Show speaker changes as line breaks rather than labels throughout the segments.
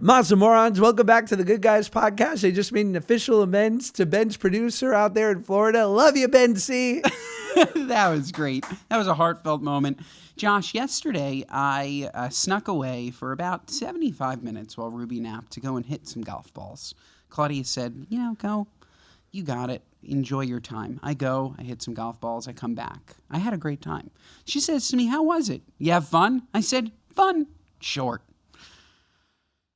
Mazda morons, welcome back to the Good Guys podcast. They just made an official amends to Ben's producer out there in Florida. Love you, Ben C.
That was great. That was a heartfelt moment. Josh, yesterday I snuck away for about 75 minutes while Ruby napped to go and hit some golf balls. Claudia said, go. You got it. Enjoy your time. I go, I hit some golf balls, I come back. I had a great time. She says to me, how was it? You have fun? I said, fun. Short.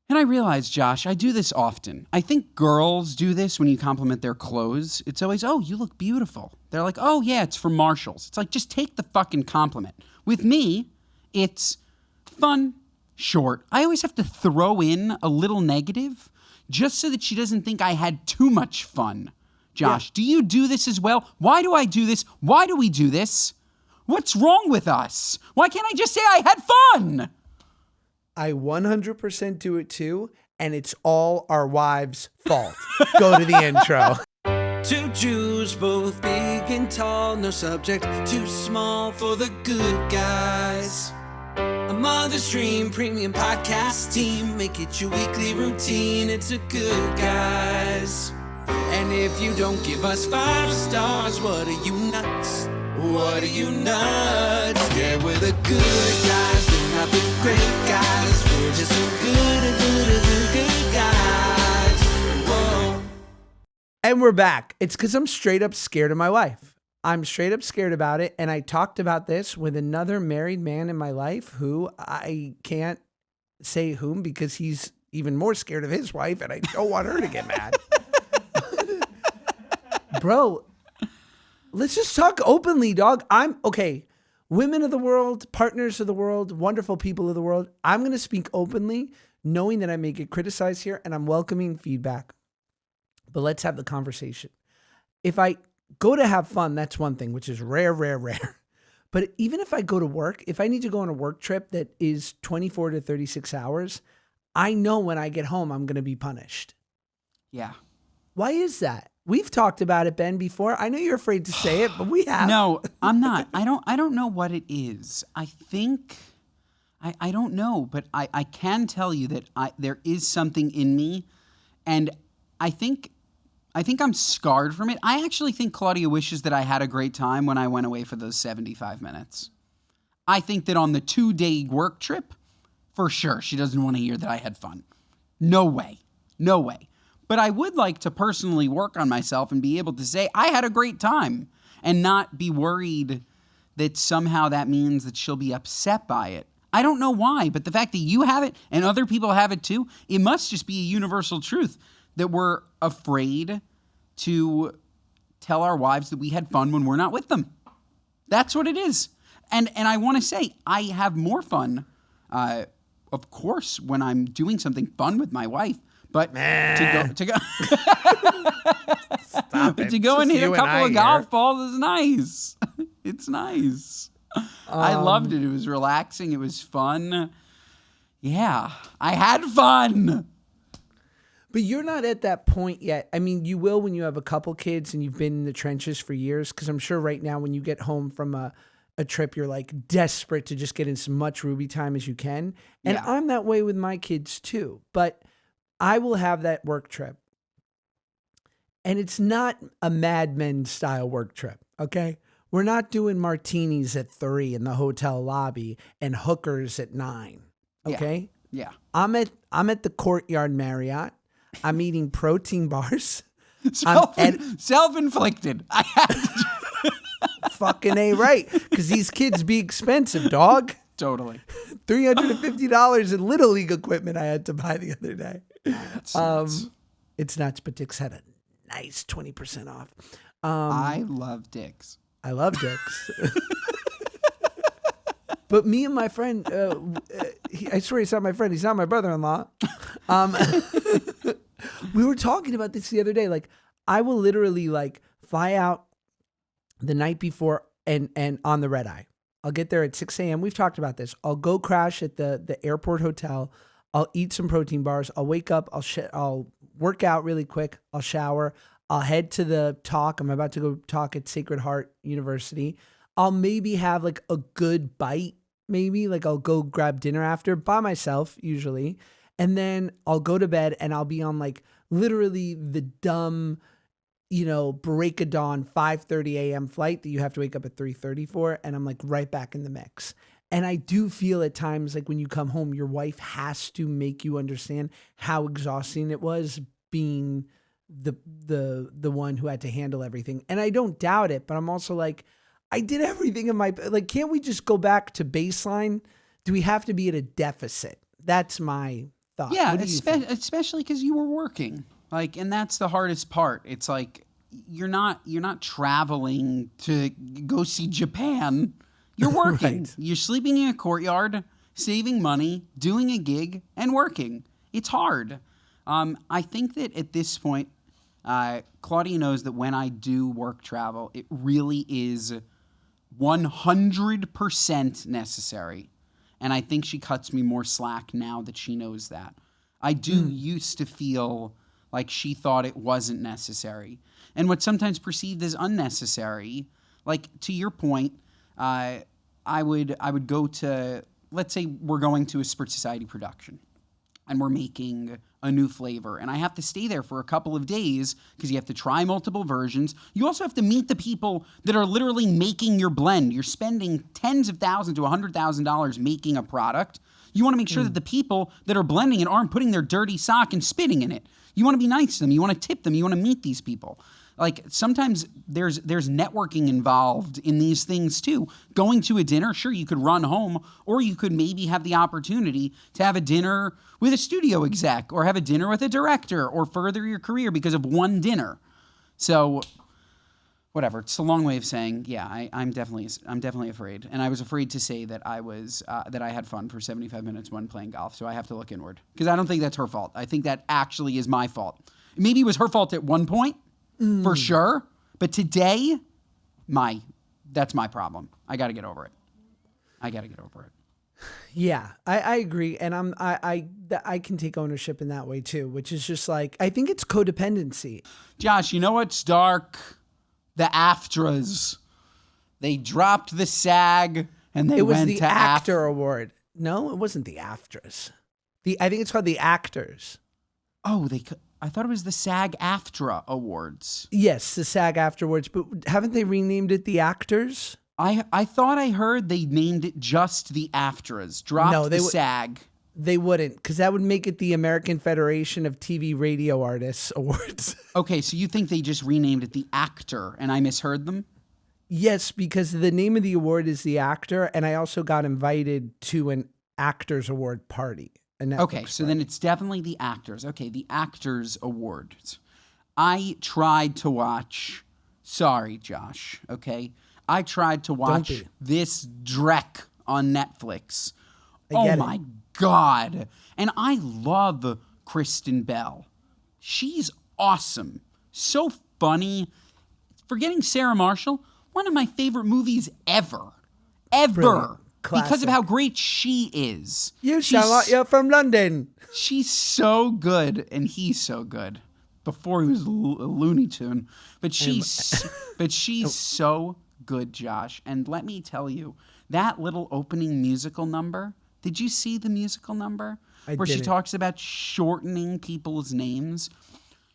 And I realized, Josh, I do this often. I think girls do this when you compliment their clothes. It's always, oh, you look beautiful. They're like, oh, yeah, it's from Marshall's. It's like, just take the fucking compliment. With me, it's fun, short. I always have to throw in a little negative just so that she doesn't think I had too much fun. Josh, Do you do this as well? Why do I do this? Why do we do this? What's wrong with us? Why can't I just say I had fun?
I 100% do it too, and it's all our wives' fault. Go to the intro.
Two Jews, both big and tall, no subject too small for the good guys. A mother's dream, premium podcast team, make it your weekly routine, it's a Good Guys. And if you don't give us 5 stars, what are you nuts? What are you nuts? Yeah, we're the good guys, we're not the great guys. We're just so good guys. Whoa.
And we're back. It's because I'm straight up scared of my wife. I'm straight up scared about it. And I talked about this with another married man in my life who I can't say whom because he's even more scared of his wife and I don't want her to get mad. Bro, let's just talk openly, dog. Okay. Women of the world, partners of the world, wonderful people of the world. I'm going to speak openly, knowing that I may get criticized here, and I'm welcoming feedback. But let's have the conversation. If I go to have fun, that's one thing, which is rare. But even if I go to work, if I need to go on a work trip that is 24 to 36 hours, I know when I get home, I'm going to be punished.
Yeah.
Why is that? We've talked about it, Ben, before. I know you're afraid to say it, but we have.
No, I'm not. I don't know what it is. I think, I don't know, but I can tell you that there is something in me, and I think I'm scarred from it. I actually think Claudia wishes that I had a great time when I went away for those 75 minutes. I think that on the 2-day work trip, for sure, she doesn't want to hear that I had fun. No way. But I would like to personally work on myself and be able to say I had a great time and not be worried that somehow that means that she'll be upset by it. I don't know why, but the fact that you have it and other people have it too, it must just be a universal truth that we're afraid to tell our wives that we had fun when we're not with them. That's what it is. And I want to say I have more fun, of course, when I'm doing something fun with my wife. But to go and hit a couple of golf balls is nice. It's nice. I loved it. It was relaxing. It was fun. Yeah, I had fun.
But you're not at that point yet. I mean, you will when you have a couple kids and you've been in the trenches for years. Because I'm sure right now when you get home from a trip, you're like desperate to just get in as much Ruby time as you can. And
Yeah.
I'm that way with my kids too. But I will have that work trip. And it's not a Mad Men style work trip, okay? We're not doing martinis at 3 in the hotel lobby and hookers at 9, okay?
Yeah.
I'm at the Courtyard Marriott. I'm eating protein bars.
Self-inflicted. I had to.
Fucking A right, because these kids be expensive, dog.
Totally.
$350 in Little League equipment I had to buy the other day.
That's nuts.
It's nuts, but Dick's had a nice 20% off.
I love dicks.
I love Dick's. But me and my friend, I swear he's not my friend. He's not my brother-in-law. We were talking about this the other day. Like, I will literally like fly out the night before and on the red eye. I'll get there at 6 a.m. We've talked about this. I'll go crash at the airport hotel. I'll eat some protein bars. I'll wake up. I'll work out really quick. I'll shower. I'll head to the talk. I'm about to go talk at Sacred Heart University. I'll maybe have like a good bite. Maybe like I'll go grab dinner after by myself usually. And then I'll go to bed and I'll be on like literally the dumb, break of dawn, 5:30 a.m. flight that you have to wake up at 3:30 for. And I'm like right back in the mix. And I do feel at times like when you come home, your wife has to make you understand how exhausting it was being the one who had to handle everything. And I don't doubt it, but I'm also like, I did everything in my, like, can't we just go back to baseline? Do we have to be at a deficit? That's my thought.
Yeah,
What do you think?
especially because you were working. Like, and that's the hardest part. It's like you're not traveling to go see Japan. You're working.
Right.
You're sleeping in a courtyard, saving money, doing a gig, and working. It's hard. I think that at this point, Claudia knows that when I do work travel, it really is 100% necessary. And I think she cuts me more slack now that she knows that. I do used to feel like she thought it wasn't necessary. And what's sometimes perceived as unnecessary, like to your point, I would go to, let's say we're going to a Spurt Society production and we're making a new flavor. And I have to stay there for a couple of days because you have to try multiple versions. You also have to meet the people that are literally making your blend. You're spending tens of thousands to $100,000 making a product. You want to make sure that the people that are blending it aren't putting their dirty sock and spitting in it. You want to be nice to them. You want to tip them. You want to meet these people. Like sometimes there's networking involved in these things too. Going to a dinner, sure, you could run home, or you could maybe have the opportunity to have a dinner with a studio exec or have a dinner with a director or further your career because of one dinner. So whatever. It's a long way of saying, yeah, I'm definitely afraid. And I was afraid to say that that I had fun for 75 minutes when playing golf. So I have to look inward because I don't think that's her fault. I think that actually is my fault. Maybe it was her fault at one point. For sure. But today, that's my problem. I got to get over it.
Yeah, I agree. And I can take ownership in that way too, which is just like, I think it's codependency.
Josh, you know what's dark? The AFTRAs. They dropped the SAG and they went to
It was the actor award. No, it wasn't the AFTRAs. I think it's called the actors.
Oh, I thought it was the SAG-AFTRA Awards.
Yes, the SAG-AFTRA Awards, but haven't they renamed it the actors?
I thought I heard they named it just the AFTRAs. Dropped the SAG.
They wouldn't, because that would make it the American Federation of TV Radio Artists Awards.
Okay, so you think they just renamed it the actor and I misheard them?
Yes, because the name of the award is the actor, and I also got invited to an actors award party.
Okay, so then it's definitely the actors. Okay, the Actors Awards. I tried to watch, sorry, Josh, okay? I tried to watch this dreck on Netflix. Oh my God. And I love Kristen Bell. She's awesome. So funny. Forgetting Sarah Marshall, one of my favorite movies ever. Ever. Because of how great she is.
You sound like you're from London.
She's so good, and he's so good. Before he was a Looney Tune, but she's so good, Josh. And let me tell you, that little opening musical number. Did you see the musical number where she talks about shortening people's names?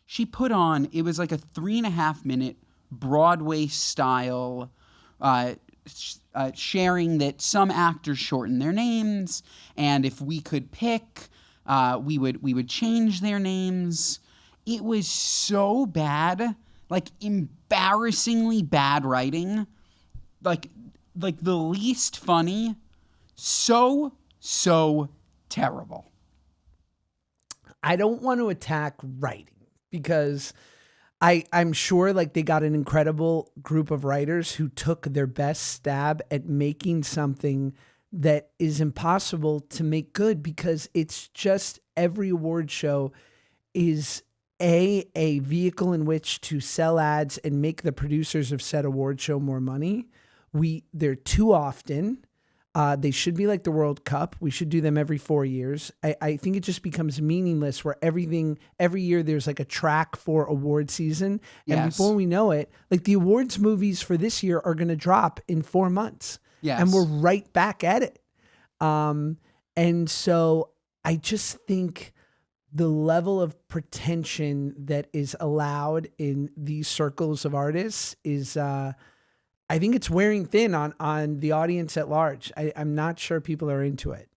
She put on. It was like a 3.5-minute Broadway style. Sharing that some actors shorten their names, and if we could pick, we would change their names. It was so bad, like embarrassingly bad writing, like the least funny, so terrible.
I don't want to attack writing because I'm sure like they got an incredible group of writers who took their best stab at making something that is impossible to make good, because it's just every award show is a vehicle in which to sell ads and make the producers of said award show more money. They're too often. They should be like the World Cup. We should do them every 4 years. I think it just becomes meaningless where every year there's like a track for award season. And before we know it, like the awards movies for this year are going to drop in 4 months.
Yes.
And we're right back at it. And so I just think the level of pretension that is allowed in these circles of artists is, I think it's wearing thin on the audience at large. I'm not sure people are into it.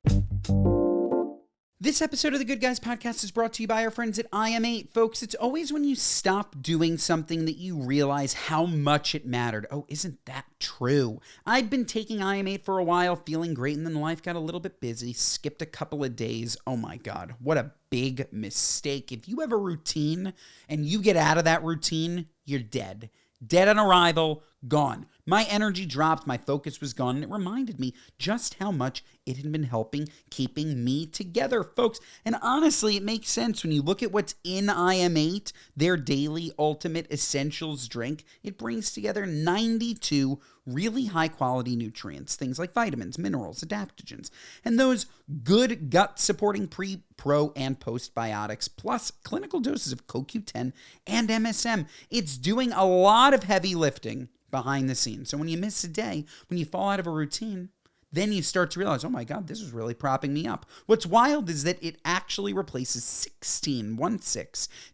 This episode of the Good Guys Podcast is brought to you by our friends at I Am 8. Folks, it's always when you stop doing something that you realize how much it mattered. Oh, isn't that true? I'd been taking I Am 8 for a while, feeling great, and then life got a little bit busy, skipped a couple of days. Oh my God, what a big mistake. If you have a routine and you get out of that routine, you're dead. Dead on arrival, gone. My energy dropped, my focus was gone, and it reminded me just how much it had been helping keeping me together, folks. And honestly, it makes sense when you look at what's in I Am 8, their daily ultimate essentials drink. It brings together 92 really high-quality nutrients, things like vitamins, minerals, adaptogens, and those good gut-supporting pre, pro, and postbiotics, plus clinical doses of CoQ10 and MSM. It's doing a lot of heavy lifting behind the scenes. So when you miss a day, when you fall out of a routine, then you start to realize, oh my God, this is really propping me up. What's wild is that it actually replaces 16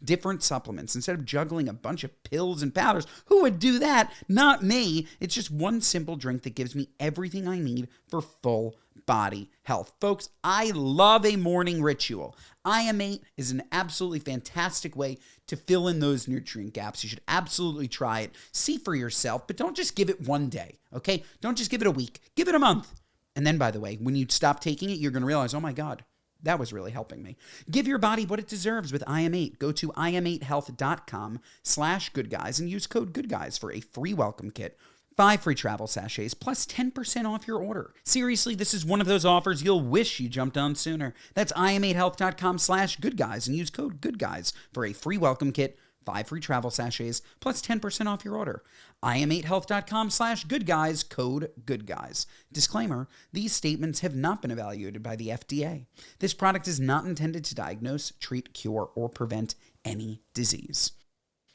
different supplements instead of juggling a bunch of pills and powders. Who would do that? Not me. It's just one simple drink that gives me everything I need for full body health. Folks, I love a morning ritual. I Am 8 is an absolutely fantastic way to fill in those nutrient gaps. You should absolutely try it. See for yourself, but don't just give it one day, okay? Don't just give it a week. Give it a month. And then, by the way, when you stop taking it, you're going to realize, oh my God, that was really helping me. Give your body what it deserves with I Am 8. Go to iam8health.com/goodguys and use code goodguys for a free welcome kit, 5 free travel sachets, plus 10% off your order. Seriously, this is one of those offers you'll wish you jumped on sooner. That's iam8health.com/goodguys and use code goodguys for a free welcome kit, 5 free travel sachets, plus 10% off your order. iam8health.com/goodguys, code goodguys. Disclaimer, these statements have not been evaluated by the FDA. This product is not intended to diagnose, treat, cure, or prevent any disease.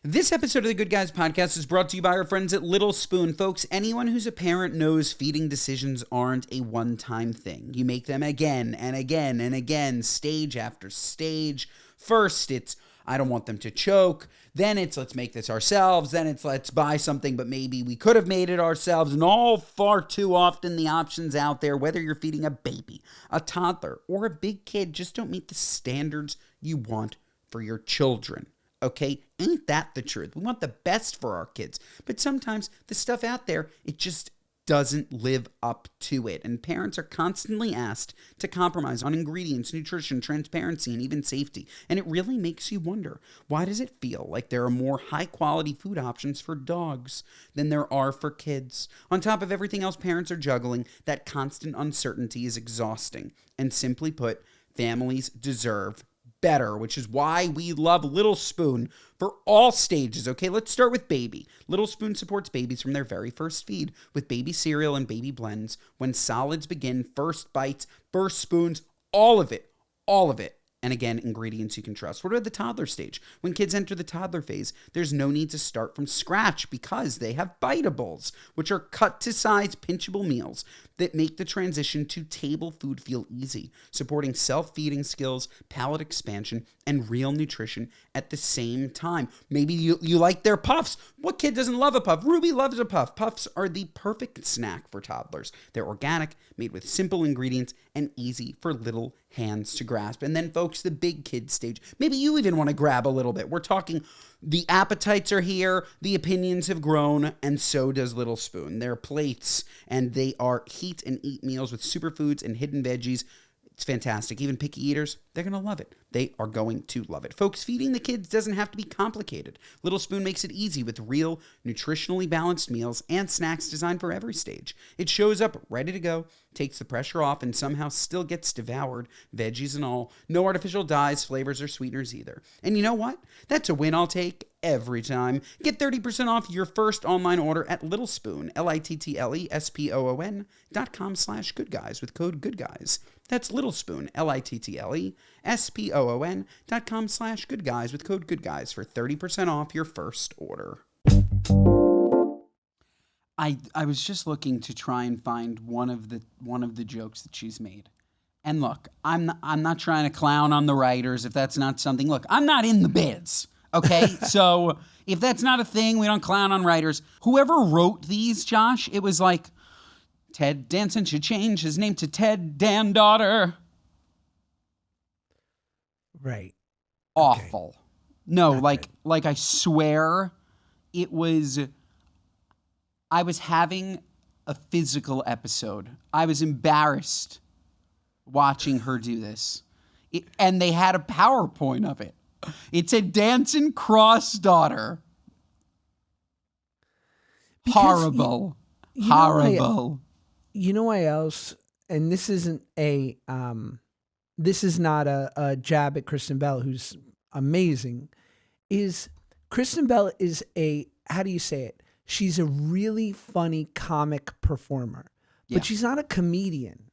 This episode of the Good Guys Podcast is brought to you by our friends at Little Spoon. Folks, anyone who's a parent knows feeding decisions aren't a one-time thing. You make them again and again and again, stage after stage. First, it's I don't want them to choke. Then it's let's make this ourselves. Then it's let's buy something, but maybe we could have made it ourselves. And all far too often the options out there, whether you're feeding a baby, a toddler, or a big kid, just don't meet the standards you want for your children. Okay? Ain't that the truth? We want the best for our kids. But sometimes the stuff out there, it just doesn't live up to it. And parents are constantly asked to compromise on ingredients, nutrition, transparency, and even safety. And it really makes you wonder, why does it feel like there are more high-quality food options for dogs than there are for kids? On top of everything else parents are juggling, that constant uncertainty is exhausting. And simply put, families deserve better, which is why we love Little Spoon for all stages. Okay, let's start with baby. Little Spoon supports babies from their very first feed with baby cereal and baby blends. When solids begin, first bites, first spoons, all of it. And again, ingredients you can trust. What about the toddler stage? When kids enter the toddler phase, there's no need to start from scratch because they have biteables, which are cut to size pinchable meals that make the transition to table food feel easy, supporting self-feeding skills, palate expansion, and real nutrition at the same time. Maybe you like their puffs. What kid doesn't love a puff? Ruby loves a puff. Puffs are the perfect snack for toddlers. They're organic, made with simple ingredients, and easy for little hands to grasp. And then, folks, the big kid stage. Maybe you even want to grab a little bit. We're talking the appetites are here, the opinions have grown, and so does Little Spoon. They're plates, and they are heat and eat meals with superfoods and hidden veggies. It's fantastic. Even picky eaters, they're going to love it. They are going to love it. Folks, feeding the kids doesn't have to be complicated. Little Spoon makes it easy with real, nutritionally balanced meals and snacks designed for every stage. It shows up ready to go, takes the pressure off, and somehow still gets devoured, veggies and all. No artificial dyes, flavors, or sweeteners either. And you know what? That's a win I'll take every time. Get 30% off your first online order at Little Spoon, LITTLESPOON.com/goodguys with code goodguys. That's Little Spoon, LITTLESPOON.com/goodguys with code goodguys for 30% off your first order. I was just looking to try and find one of the jokes that she's made, And look, I'm not trying to clown on the writers if that's not something. Look, I'm not in the biz, okay? So if that's not a thing, we don't clown on writers. Whoever wrote these, Josh, it was like, Ted Danson should change his name to Ted Dan Daughter.
Right.
Awful. Okay. No,
Not
like
good.
I swear it was, I was having a physical episode. I was embarrassed watching her do this. And they had a PowerPoint of it. It said Danson Cross Daughter.
Because
horrible.
you
Horrible.
You know why else? And this isn't this is not a jab at Kristen Bell, who's amazing. Is Kristen Bell is how do you say it? She's a really funny comic performer, but she's not a comedian.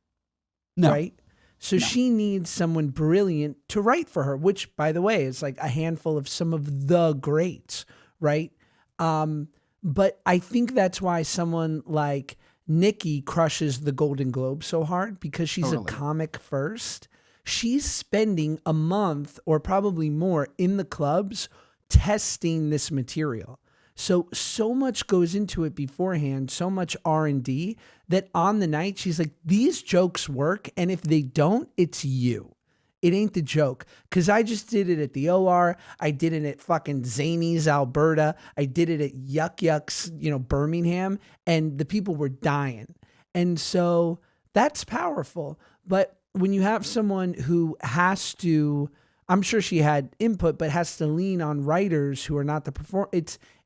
No.
Right? So she needs someone brilliant to write for her, which, by the way, is like a handful of some of the greats, right? But I think that's why someone like Nikki crushes the Golden Globe so hard, because she's a comic first. She's spending a month or probably more in the clubs testing this material. So much goes into it beforehand, so much R&D, that on the night she's like, these jokes work, and if they don't, it's you. It ain't the joke. Because I just did it at the OR. I did it at fucking Zany's, Alberta. I did it at Yuck Yuck's, Birmingham, and the people were dying. And so that's powerful. But when you have someone who has to, I'm sure she had input, but has to lean on writers who are not the performer,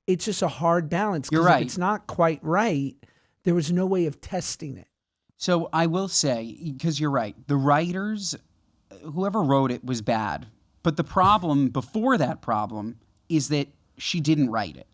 it's just a hard balance.
You're right.
If it's not quite right, there was no way of testing it.
So I will say, because you're right, the writers, whoever wrote it was bad. But the problem before that problem is that she didn't write it.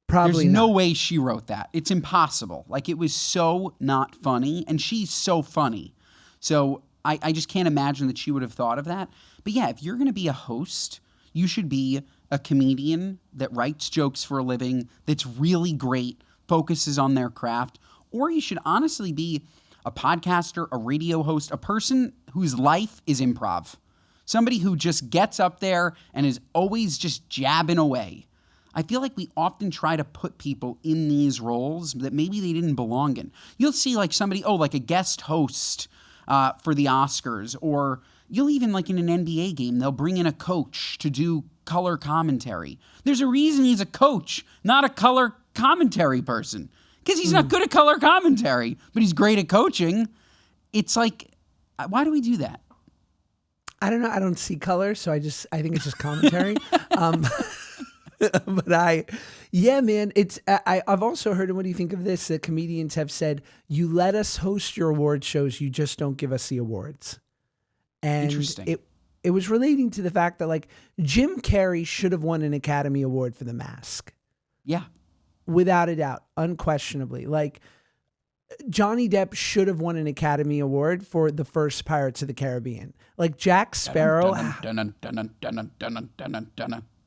Probably
There's no
not.
way she wrote that. It's impossible. Like, it was so not funny, and she's so funny. So I just can't imagine that she would have thought of that. But yeah, if you're going to be a host, you should be a comedian that writes jokes for a living, that's really great, focuses on their craft, or you should honestly be a podcaster, a radio host, a person whose life is improv. Somebody who just gets up there and is always just jabbing away. I feel like we often try to put people in these roles that maybe they didn't belong in. You'll see like somebody, like a guest host for the Oscars, or you'll even like in an NBA game, they'll bring in a coach to do color commentary. There's a reason he's a coach, not a color commentary person, because he's not good at color commentary, but he's great at coaching. It's like, why do we do that?
I don't know. I don't see color, so I think it's just commentary. But man, I've also heard, and what do you think of this? That comedians have said, you let us host your award shows, you just don't give us the awards. And
Interesting.
It was relating to the fact that like Jim Carrey should have won an Academy Award for The Mask.
Yeah.
Without a doubt, unquestionably. Like Johnny Depp should have won an Academy Award for the first Pirates of the Caribbean. Like Jack Sparrow.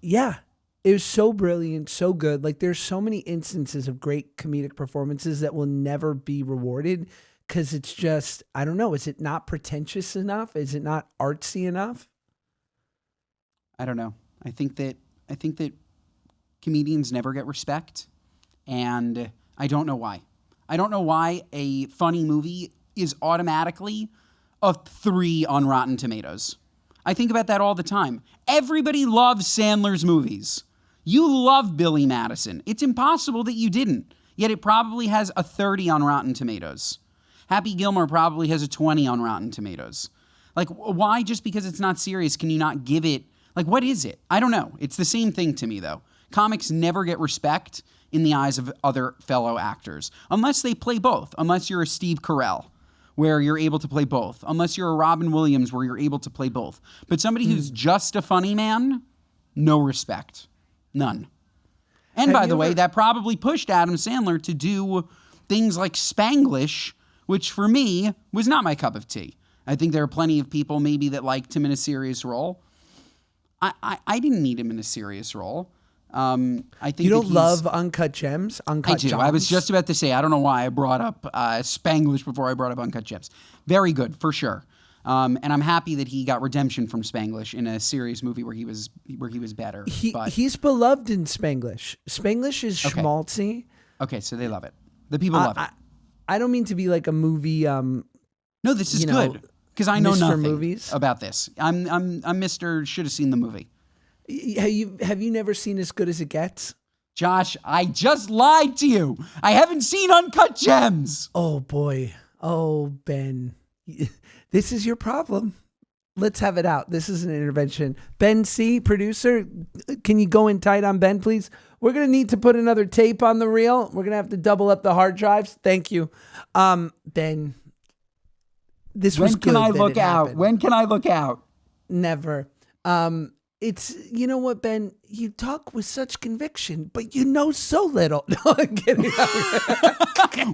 Yeah. It was so brilliant, so good. Like there's so many instances of great comedic performances that will never be rewarded because it's just, I don't know. Is it not pretentious enough? Is it not artsy enough?
I don't know. I think that comedians never get respect, and I don't know why. I don't know why a funny movie is automatically a 3 on Rotten Tomatoes. I think about that all the time. Everybody loves Sandler's movies. You love Billy Madison. It's impossible that you didn't. Yet it probably has a 30 on Rotten Tomatoes. Happy Gilmore probably has a 20 on Rotten Tomatoes. Like, why just because it's not serious can you not give it? Like, what is it? I don't know. It's the same thing to me, though. Comics never get respect in the eyes of other fellow actors. Unless they play both. Unless you're a Steve Carell, where you're able to play both. Unless you're a Robin Williams, where you're able to play both. But somebody who's just a funny man, no respect. None. And by the way, that probably pushed Adam Sandler to do things like Spanglish, which for me was not my cup of tea. I think there are plenty of people maybe that liked him in a serious role. I didn't need him in a serious role. I think
You don't
that
love Uncut Gems? Uncut
I do. I was
Gems?
just about to say, I don't know why I brought up Spanglish before I brought up Uncut Gems. Very good, for sure. And I'm happy that he got redemption from Spanglish in a serious movie where he was better.
He's beloved in Spanglish. Spanglish is schmaltzy.
Okay, so they love it. The people love it.
I don't mean to be like a movie.
No, this is
you know,
good because I know
Mr.
nothing
Movies.
about this. I'm Mr. Should have seen the movie.
Have you never seen As Good as It Gets?
Josh, I just lied to you. I haven't seen Uncut Gems.
Oh boy. Oh Ben, this is your problem. Let's have it out. This is an intervention. Ben C, producer, can you go in tight on Ben, please? We're gonna need to put another tape on the reel. We're gonna have to double up the hard drives. Thank you, Ben. This was good.
When can I
that
look
it
out?
happened.
When can I look out?
Never. It's, you know what, Ben? You talk with such conviction, but you know so little. No, I'm kidding.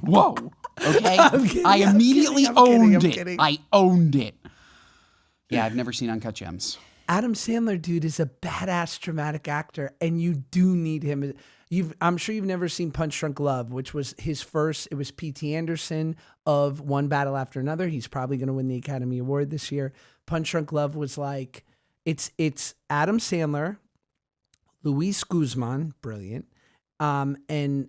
Whoa. Okay. I immediately owned it. I owned it. Yeah, I've never seen Uncut Gems.
Adam Sandler, dude, is a badass dramatic actor, and you do need him. I'm sure you've never seen Punch Drunk Love, which was his first. It was P.T. Anderson of One Battle After Another. He's probably going to win the Academy Award this year. Punch Drunk Love was like, it's Adam Sandler, Luis Guzman, brilliant, and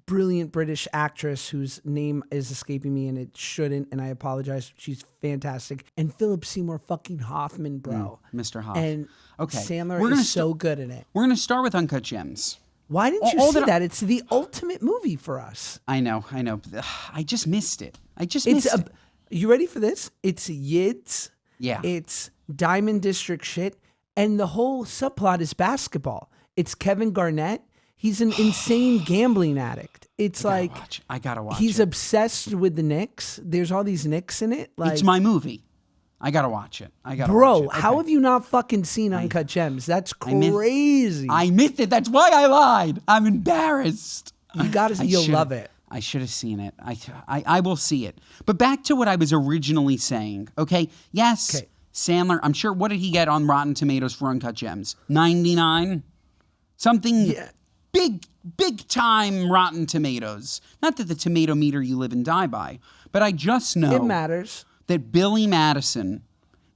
brilliant British actress whose name is escaping me and it shouldn't, and I apologize. She's fantastic. And Philip Seymour fucking Hoffman, bro.
Mr. Hoff.
And
okay.
Sandler is so good in it.
We're going to start with Uncut Gems.
Why didn't you see that? It's the ultimate movie for us.
I know. I just missed it. It.
You ready for this? It's Yids.
Yeah.
It's Diamond District shit. And the whole subplot is basketball. It's Kevin Garnett. He's an insane gambling addict. It's I
gotta watch.
He's
it.
obsessed with the Knicks. There's all these Knicks in it.
It's my movie. I gotta watch it.
Bro,
watch it.
how have you not fucking seen Uncut Gems? That's crazy.
I missed it. That's why I lied. I'm embarrassed.
You gotta. You'll love it.
I should have seen it. I will see it. But back to what I was originally saying. Okay. Yes. Okay. Sandler. I'm sure. What did he get on Rotten Tomatoes for Uncut Gems? 99. Something.
Yeah.
Big time Rotten Tomatoes. Not that the tomato meter you live and die by, but I just know
it matters
that Billy Madison,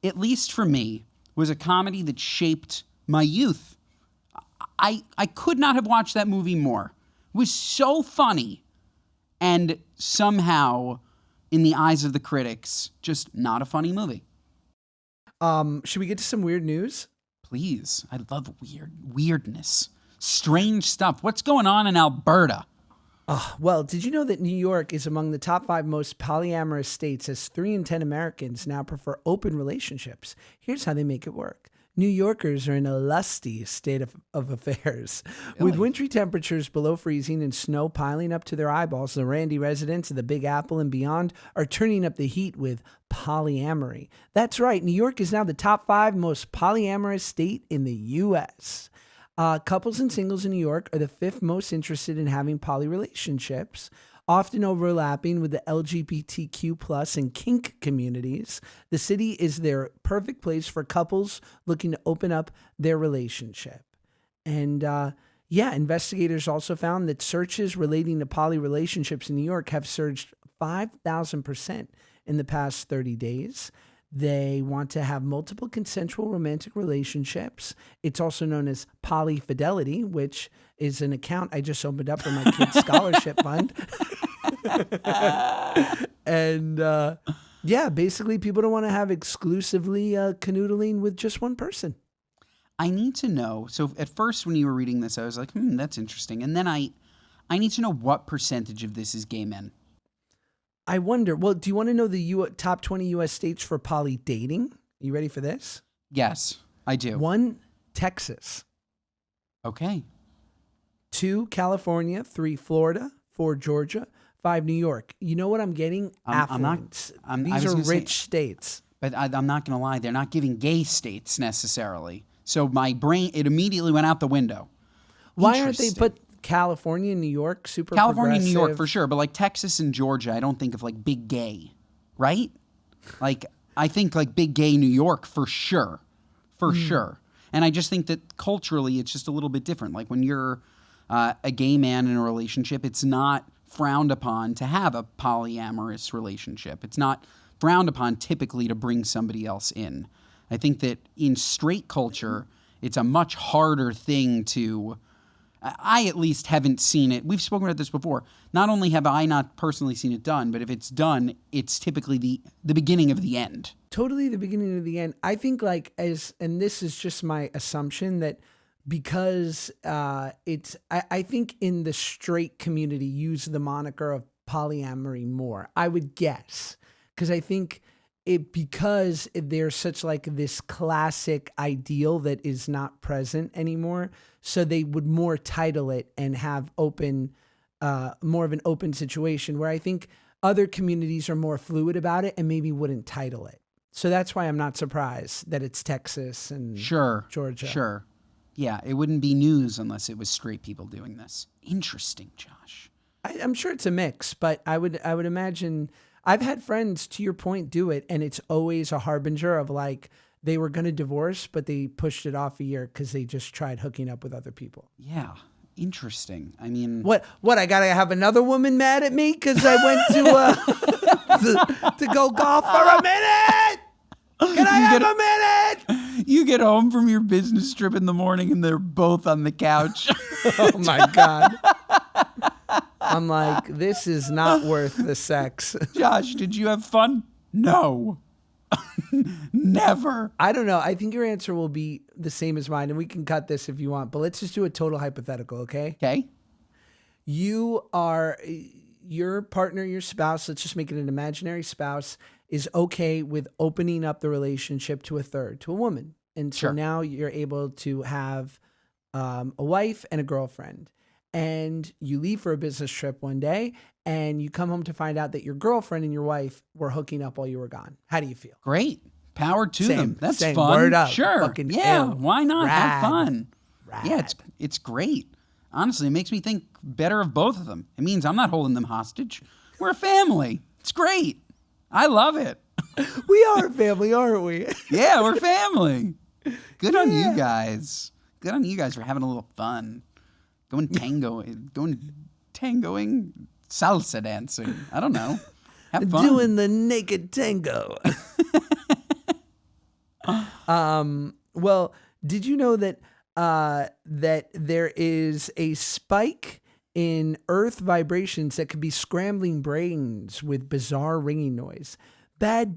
at least for me, was a comedy that shaped my youth. I could not have watched that movie more. It was so funny, and somehow, in the eyes of the critics, just not a funny movie.
Should we get to some weird news?
Please. I love weirdness. Strange stuff. What's going on in Alberta?
Well, did you know that New York is among the top 5 most polyamorous states, as 3 in 10 Americans now prefer open relationships? Here's how they make it work. New Yorkers are in a lusty state of affairs. Really? With wintry temperatures below freezing and snow piling up to their eyeballs, the randy residents of the Big Apple and beyond are turning up the heat with polyamory. That's right, New York is now the top 5 most polyamorous state in the U.S. Couples and singles in New York are the 5th most interested in having poly relationships, often overlapping with the LGBTQ plus and kink communities. The city is their perfect place for couples looking to open up their relationship. And investigators also found that searches relating to poly relationships in New York have surged 5,000% in the past 30 days. They want to have multiple consensual romantic relationships. It's also known as polyfidelity, which is an account I just opened up for my kids' scholarship fund. And basically people don't want to have exclusively canoodling with just one person.
I need to know. So at first when you were reading this, I was like, that's interesting. And then I need to know what percentage of this is gay men.
I wonder, well, do you want to know the top 20 U.S. states for poly dating? You ready for this?
Yes, I do. 1,
Texas.
Okay.
2, California. 3, Florida. 4, Georgia. 5, New York. You know what I'm getting? Affluence. These are rich states.
But I'm not going to lie. They're not giving gay states necessarily. So my brain, it immediately went out the window.
Why aren't they put California and New York super
California and New York for sure, but like Texas and Georgia, I don't think of like big gay, right? Like I think like big gay New York for sure. For sure. And I just think that culturally, it's just a little bit different. Like when you're a gay man in a relationship, it's not frowned upon to have a polyamorous relationship. It's not frowned upon typically to bring somebody else in. I think that in straight culture, it's a much harder thing to... I at least haven't seen it. We've spoken about this before. Not only have I not personally seen it done, but if it's done, it's typically the beginning of the end.
Totally the beginning of the end. I think and this is just my assumption, that because I think in the straight community use the moniker of polyamory more, I would guess. Because I think because there's such like this classic ideal that is not present anymore. So they would more title it and have more of an open situation, where I think other communities are more fluid about it and maybe wouldn't title it. So that's why I'm not surprised that it's Texas and Georgia.
Sure. Yeah, it wouldn't be news unless it was straight people doing this. Interesting, Josh.
I'm sure it's a mix, but I would imagine... I've had friends, to your point, do it, and it's always a harbinger of like they were going to divorce, but they pushed it off a year because they just tried hooking up with other people.
Yeah, interesting. I mean...
What, I got to have another woman mad at me because I went to go golf for a minute? Can I have a minute?
You get home from your business trip in the morning and they're both on the couch.
Oh, my God. I'm like, this is not worth the sex.
Josh, did you have fun? No. Never.
I don't know. I think your answer will be the same as mine, and we can cut this if you want, but let's just do a total hypothetical, okay?
Okay.
You are, your partner, your spouse, let's just make it an imaginary spouse, is okay with opening up the relationship to a third, to a woman. And so now you're able to have a wife and a girlfriend. And you leave for a business trip one day and you come home to find out that your girlfriend and your wife were hooking up while you were gone. How do you feel?
Great. Power to them. That's
same.
fun.
Word up.
Sure.
Fucking
yeah.
ill.
Why not?
Rad.
Have fun.
Rad.
Yeah, it's great. Honestly, it makes me think better of both of them. It means I'm not holding them hostage. We're a family. It's great. I love it.
We are a family, aren't we?
Yeah, we're family. Good on you guys. Good on you guys for having a little fun. Going tangoing, salsa dancing. I don't know. Have fun.
Doing the naked tango. Well, did you know that that there is a spike in Earth vibrations that could be scrambling brains with bizarre ringing noise? Bad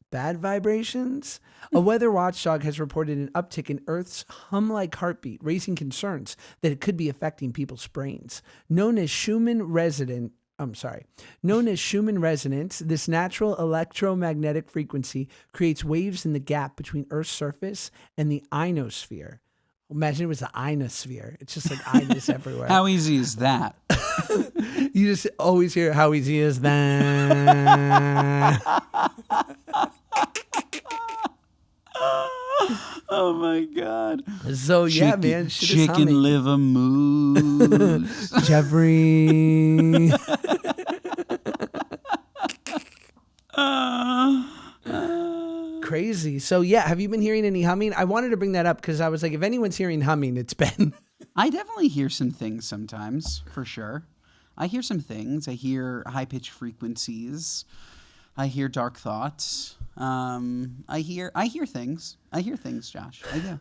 vibrations? A weather watchdog has reported an uptick in Earth's hum-like heartbeat, raising concerns that it could be affecting people's brains. Known as Schumann resonance, this natural electromagnetic frequency creates waves in the gap between Earth's surface and the ionosphere. Imagine it was the ionosphere. It's just like ionos everywhere.
How easy is that?
You just always hear, how easy is that?
Oh my God.
So yeah, man. Shit is
Chicken
humming.
liver moose.
Jeffrey. Crazy. So yeah, have you been hearing any humming? I wanted to bring that up because I was like, if anyone's hearing humming, it's Ben.
I definitely hear some things sometimes, for sure. I hear some things. I hear high-pitched frequencies. I hear dark thoughts. I hear things. I hear things, Josh. I do.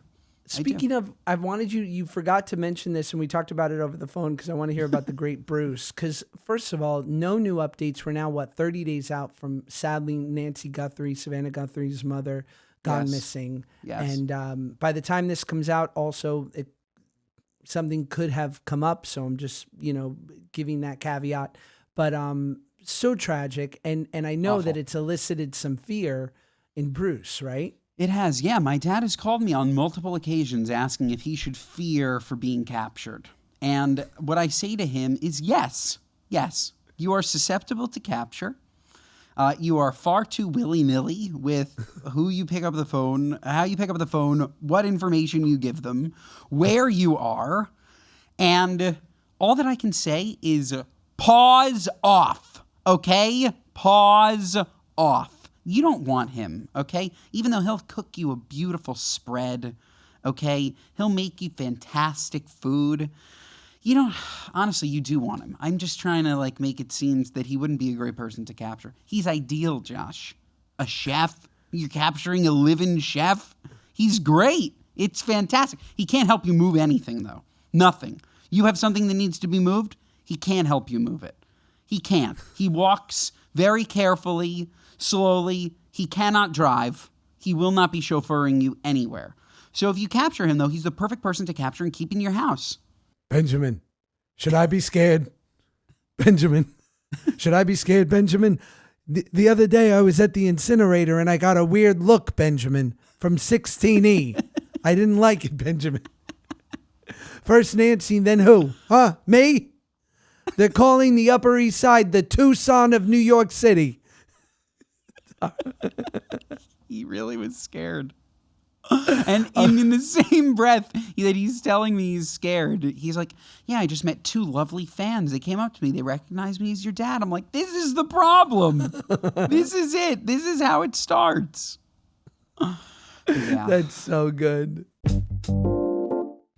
Speaking of, I've wanted you forgot to mention this, and we talked about it over the phone because I want to hear about the great Bruce. Because first of all, no new updates. We're now, 30 days out from, sadly, Nancy Guthrie, Savannah Guthrie's mother, gone missing.
Yes.
And by the time this comes out, also, something could have come up. So I'm just, giving that caveat. But so tragic. And I know
Awful.
that it's elicited some fear in Bruce, right?
It has, yeah. My dad has called me on multiple occasions asking if he should fear for being captured. And what I say to him is yes, you are susceptible to capture. You are far too willy-nilly with who you pick up the phone, how you pick up the phone, what information you give them, where you are. And all that I can say is pause off, okay? Pause off. You don't want him, okay? Even though he'll cook you a beautiful spread okay? He'll make you fantastic food. Honestly, you do want him. I'm just trying to like make it seem that he wouldn't be a great person to capture. He's ideal, Josh. A chef? You're capturing a live-in chef? He's great. It's fantastic. He can't help you move anything, though. Nothing. You have something that needs to be moved, he can't help you move it. He can't. He walks very carefully, slowly. He cannot drive. He will not be chauffeuring you anywhere. So if you capture him, though, he's the perfect person to capture and keep in your house.
Benjamin, should I be scared? Benjamin, should I be scared, Benjamin? The other day I was at the incinerator and I got a weird look, Benjamin, from 16E. I didn't like it, Benjamin. First Nancy, then who? Huh? Me? They're calling the Upper East Side the Tucson of New York City.
He really was scared. And in the same breath that he's telling me he's scared, he's like, yeah, I just met 2 lovely fans. They came up to me. They recognized me as your dad. I'm like, this is the problem. This is it. This is how it starts. Yeah.
That's so good.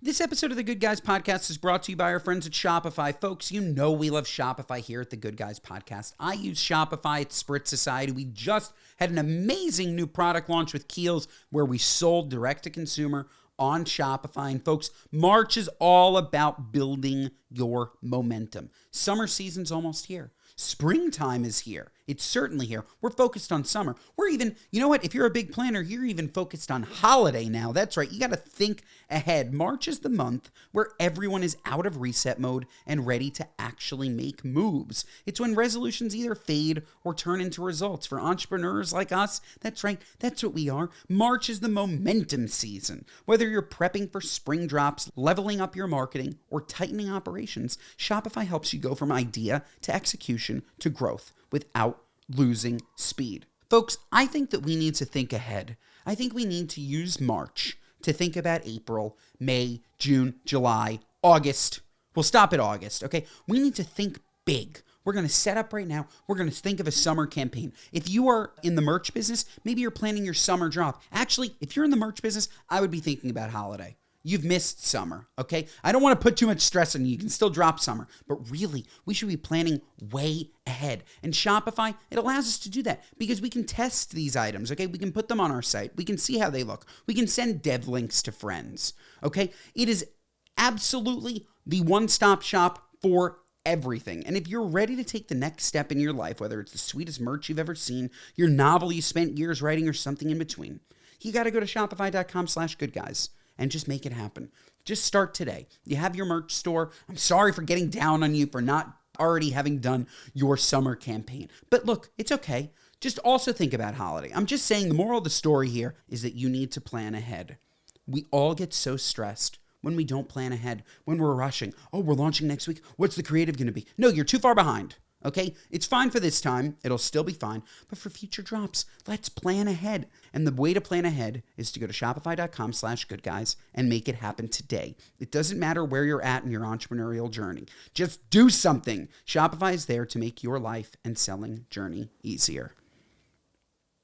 This episode of the Good Guys Podcast is brought to you by our friends at Shopify. Folks, you know we love Shopify here at the Good Guys Podcast. I use Shopify at Sprit Society. We just had an amazing new product launch with Kiehl's where we sold direct-to-consumer on Shopify. And folks, March is all about building your momentum. Summer season's almost here. Springtime is here. It's certainly here. We're focused on summer. We're even, you know what? If you're a big planner, you're even focused on holiday now. That's right. You got to think ahead. March is the month where everyone is out of reset mode and ready to actually make moves. It's when resolutions either fade or turn into results. For entrepreneurs like us, that's right. That's what we are. March is the momentum season. Whether you're prepping for spring drops, leveling up your marketing, or tightening operations, Shopify helps you go from idea to execution to growth without losing speed. Folks, I think that we need to think ahead. I think we need to use March to think about April, May, June, July, August. We'll stop at August, okay? We need to think big. We're going to set up right now. We're going to think of a summer campaign. If you are in the merch business, maybe you're planning your summer drop. Actually, if you're in the merch business, I would be thinking about holiday. You've missed summer, okay? I don't want to put too much stress on you. You can still drop summer. But really, we should be planning way ahead. And Shopify, it allows us to do that because we can test these items, okay? We can put them on our site. We can see how they look. We can send dev links to friends, okay? It is absolutely the one-stop shop for everything. And if you're ready to take the next step in your life, whether it's the sweetest merch you've ever seen, your novel you spent years writing, or something in between, you got to go to shopify.com/goodguys. And just make it happen. Just start today. You have your merch store. I'm sorry for getting down on you for not already having done your summer campaign. But look, it's okay. Just also think about holiday. I'm just saying the moral of the story here is that you need to plan ahead. We all get so stressed when we don't plan ahead, when we're rushing. Oh, we're launching next week. What's the creative going to be? No, you're too far behind. Okay, it's fine for this time. It'll still be fine. But for future drops, let's plan ahead. And the way to plan ahead is to go to shopify.com/goodguys and make it happen today. It doesn't matter where you're at in your entrepreneurial journey. Just do something. Shopify is there to make your life and selling journey easier.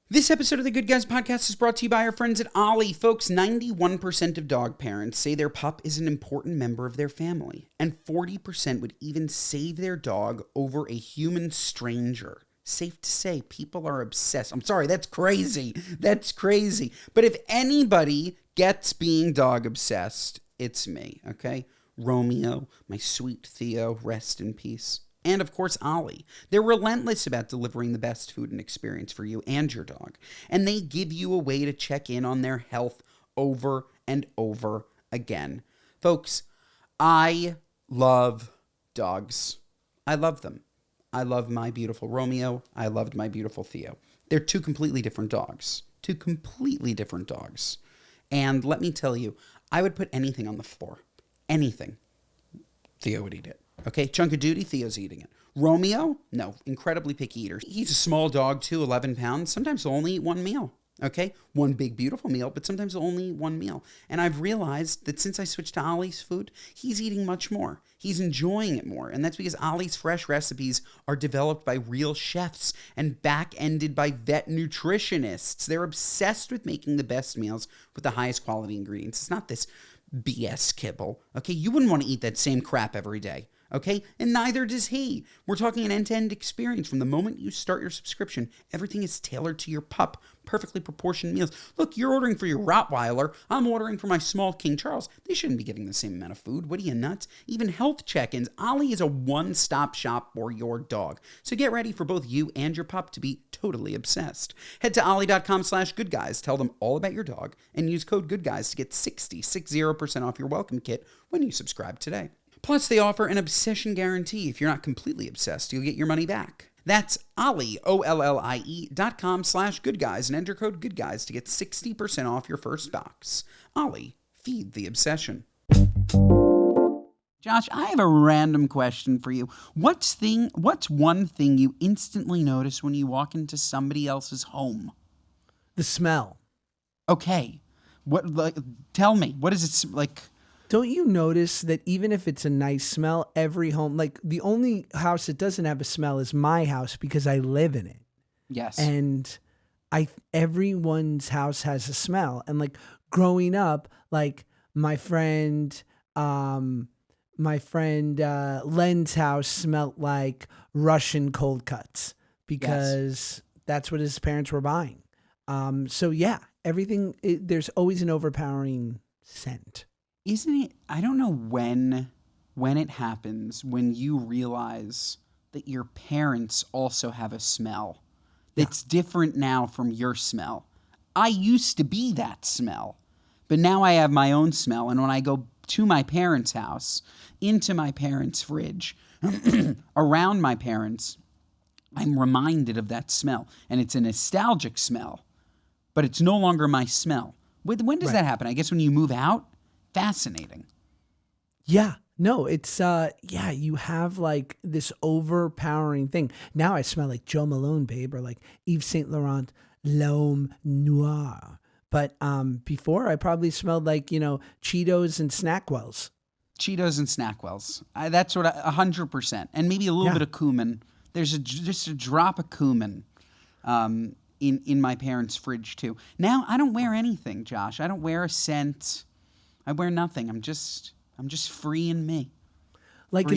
This episode of the Good Guys Podcast is brought to you by our friends at Ollie. Folks, 91% of dog parents say their pup is an important member of their family, and 40% would even save their dog over a human stranger. Safe to say, people are obsessed. I'm sorry, that's crazy. That's crazy. But if anybody gets being dog obsessed, it's me, okay? Romeo, my sweet Theo, rest in peace. And of course, Ollie. They're relentless about delivering the best food and experience for you and your dog. And they give you a way to check in on their health over and over again. Folks, I love dogs. I love them. I love my beautiful Romeo. I loved my beautiful Theo. They're 2 completely different dogs. 2 completely different dogs. And let me tell you, I would put anything on the floor. Anything. Theo would eat it. Okay, chunk of duty, Theo's eating it. Romeo, no, incredibly picky eater. He's a small dog too, 11 pounds. Sometimes he'll only eat 1 meal. Okay, one big beautiful meal, but sometimes only one meal. And I've realized that since I switched to Ollie's food, he's eating much more. He's enjoying it more. And that's because Ollie's fresh recipes are developed by real chefs and back-ended by vet nutritionists. They're obsessed with making the best meals with the highest quality ingredients. It's not this BS kibble. Okay, you wouldn't want to eat that same crap every day. Okay, and neither does he. We're talking an end-to-end experience. From the moment you start your subscription, everything is tailored to your pup. Perfectly proportioned meals. Look, you're ordering for your Rottweiler. I'm ordering for my small King Charles. They shouldn't be getting the same amount of food. What are you, nuts? Even health check-ins. Ollie is a one-stop shop for your dog. So get ready for both you and your pup to be totally obsessed. Head to ollie.com/goodguys. Tell them all about your dog and use code GOODGUYS to get 60% off your welcome kit when you subscribe today. Plus, they offer an obsession guarantee. If you're not completely obsessed, you'll get your money back. That's Ollie, OLLIE.com/goodguys and enter code GOODGUYS to get 60% off your first box. Ollie, feed the obsession. Josh, I have a random question for you. What's one thing you instantly notice when you walk into somebody else's home?
The smell.
Okay. Tell me, what is it like?
Don't you notice that even if it's a nice smell, every home, like the only house that doesn't have a smell is my house because I live in it.
Yes.
And everyone's house has a smell. And like growing up, like my friend Len's house smelled like Russian cold cuts because that's what his parents were buying. So yeah, there's always an overpowering scent.
Isn't it? I don't know when it happens, when you realize that your parents also have a smell that's different now from your smell. I used to be that smell, but now I have my own smell. And when I go to my parents' house, into my parents' fridge, around my parents, I'm reminded of that smell. And it's a nostalgic smell, but it's no longer my smell. When does that happen? I guess when you move out? Fascinating.
Yeah. No, it's, you have like this overpowering thing. Now I smell like Joe Malone, babe, or like Yves Saint Laurent L'Homme Noir. But before I probably smelled like, Cheetos and Snackwells.
Cheetos and Snackwells. That's what 100%. And maybe a little bit of cumin. There's just a drop of cumin in my parents' fridge too. Now I don't wear anything, Josh. I don't wear a scent. I wear nothing. I'm just free in me.
Like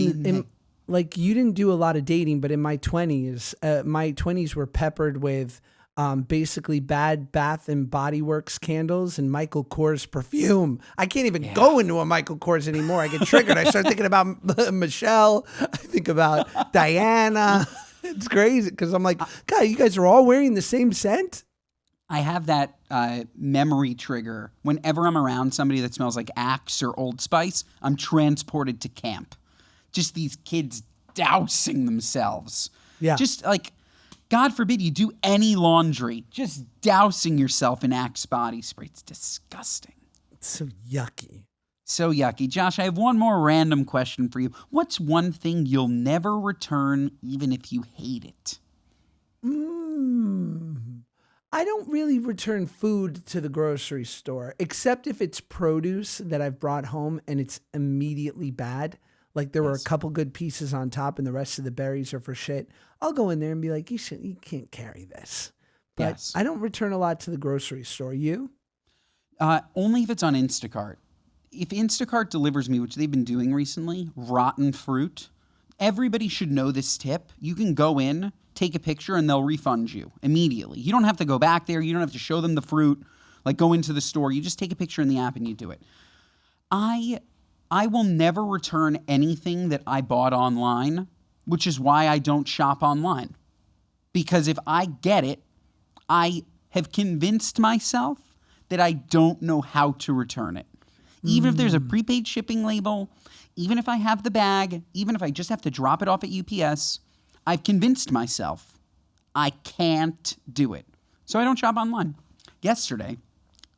like you didn't do a lot of dating, but in my 20s were peppered with basically bad Bath and Body Works candles and Michael Kors perfume. I can't even go into a Michael Kors anymore. I get triggered. I start thinking about Michelle. I think about Diana. It's crazy because I'm like, God, you guys are all wearing the same scent?
I have that memory trigger. Whenever I'm around somebody that smells like Axe or Old Spice, I'm transported to camp. Just these kids dousing themselves. Yeah. Just like, God forbid you do any laundry. Just dousing yourself in Axe body spray. It's disgusting.
It's so yucky.
So yucky. Josh, I have one more random question for you. What's one thing you'll never return even if you hate it?
I don't really return food to the grocery store, except if it's produce that I've brought home and it's immediately bad. Like there were a couple good pieces on top and the rest of the berries are for shit. I'll go in there and be like, you can't carry this. But I don't return a lot to the grocery store. You?
Only if it's on Instacart. If Instacart delivers me, which they've been doing recently, rotten fruit, everybody should know this tip. You can go in, take a picture, and they'll refund you immediately. You don't have to go back there. You don't have to show them the fruit, like go into the store. You just take a picture in the app and you do it. I will never return anything that I bought online, which is why I don't shop online. Because if I get it, I have convinced myself that I don't know how to return it. Even if there's a prepaid shipping label, even if I have the bag, even if I just have to drop it off at UPS, I've convinced myself I can't do it. So I don't shop online. Yesterday,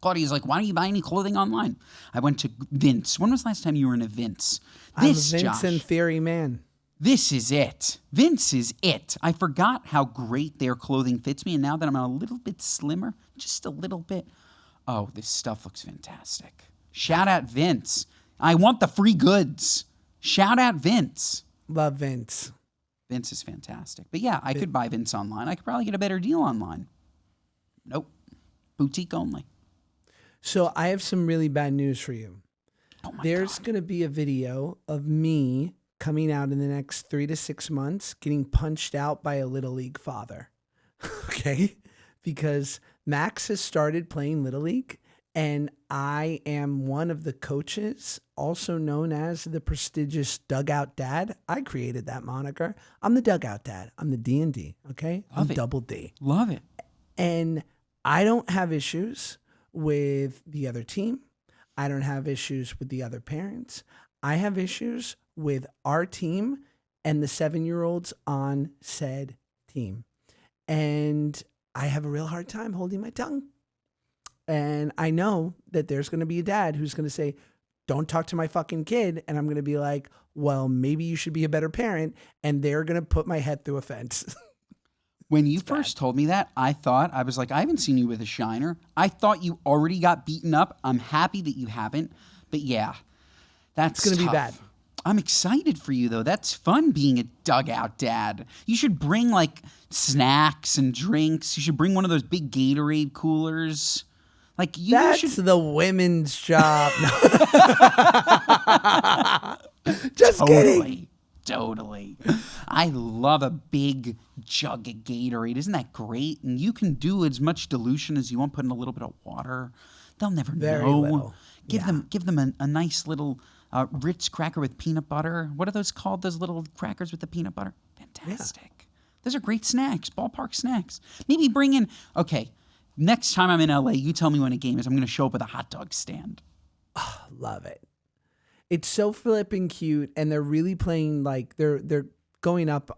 Claudia's like, why don't you buy any clothing online? I went to Vince. When was the last time you were in a Vince?
I'm a Vince and Theory man.
This is it. Vince is it. I forgot how great their clothing fits me, and now that I'm a little bit slimmer, just a little bit, oh, this stuff looks fantastic. Shout out Vince. I want the free goods. Shout out Vince.
Love Vince.
Vince is fantastic. But yeah, I could buy Vince online. I could probably get a better deal online. Nope. Boutique only.
So I have some really bad news for you.
Oh my
There's
God.
going to be a video of me coming out in the next 3 to 6 months getting punched out by a Little League father. Okay? Because Max has started playing Little League, and I am one of the coaches, also known as the prestigious Dugout Dad. I created that moniker. I'm the Dugout Dad. I'm the D&D, okay?
Love
I'm
it.
double D.
Love it.
And I don't have issues with the other team. I don't have issues with the other parents. I have issues with our team and the 7-year-olds on said team. And I have a real hard time holding my tongue. And I know that there's going to be a dad who's going to say, don't talk to my fucking kid. And I'm going to be like, well, maybe you should be a better parent. And they're going to put my head through a fence.
When you first told me that, I was like, I haven't seen you with a shiner. I thought you already got beaten up. I'm happy that you haven't. But yeah, that's
It's going to be
tough.
bad.
I'm excited for you, though. That's fun being a dugout dad. You should bring, like, snacks and drinks. You should bring one of those big Gatorade coolers. Like, you
That's
should...
the women's job. Just kidding.
Totally. I love a big jug of Gatorade. Isn't that great? And you can do as much dilution as you want, put in a little bit of water. They'll never
Very
know.
little.
Give them a nice little Ritz cracker with peanut butter. What are those called? Those little crackers with the peanut butter? Fantastic. Those are great snacks, ballpark snacks. Maybe bring in, okay, next time I'm in LA, you tell me when a game is. I'm going to show up with a hot dog stand.
Love it. It's so flipping cute, and they're really playing like they're going up